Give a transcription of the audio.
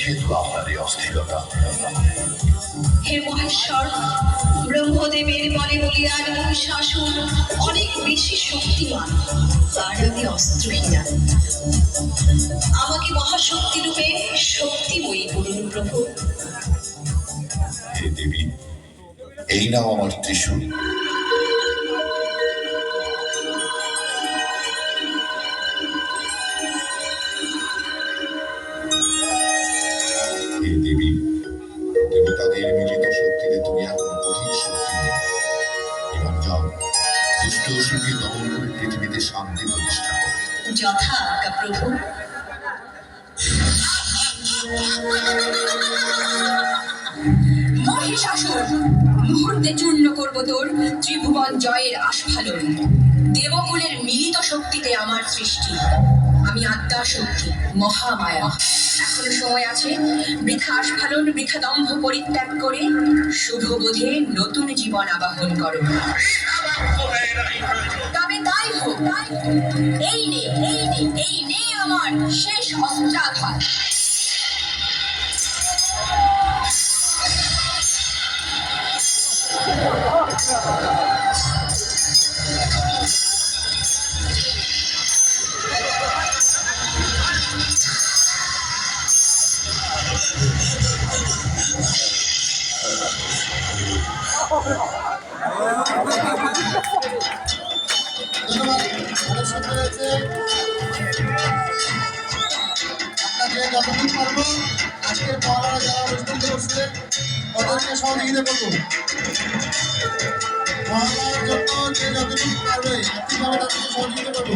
কিসের আপনার এই অস্থিরতা? হে মহেশ্বর, ব্রহ্মদেবের বলে বলিয়ান মহিষাসুর অনেক বেশি শক্তিমান, আর আমি অস্ত্রহীনা। আমাকে মহাশক্তি রূপে শক্তিময়ী করুন প্রভু। হে দেবী, এই নাও আমার ত্রিশূল। হে দেবী, দেবতাদের মিলিত শক্তিতে তুমি এখন অধিক শক্তি নেই। এবার যাও, দুষ্ট অসুরকে দমন করে পৃথিবীতে শান্তি প্রতিষ্ঠা করো। যথা আজ্ঞা প্রভু। মহিষাসুর, মুহূর্তে চূর্ণ করব তোর ত্রিভুবন জয়ের আস্ফালন। দেবকুলের মিলিত শক্তিতে আমার সৃষ্টি, আমি আদ্যা শক্তি, মহামায়া। এখনো সময় আছে, বৃথা আস্ফালন, বৃথা দম্ভ পরিত্যাগ করে শুভবোধে নতুন জীবন আবাহন করো। তবে তাই হোক, এই নে, এই নে, এই নে আমার শেষ অস্ত্রাঘাত। আপনাকে যতক্ষণ পারবো আজকের পড়ার যারা অনুষ্ঠান করছে তাদেরকে সহযোগিতা করবো। পড়ার জন্য যে যতটুকু পারবে আর্থিকভাবে তাদেরকে সহযোগিতা করবো।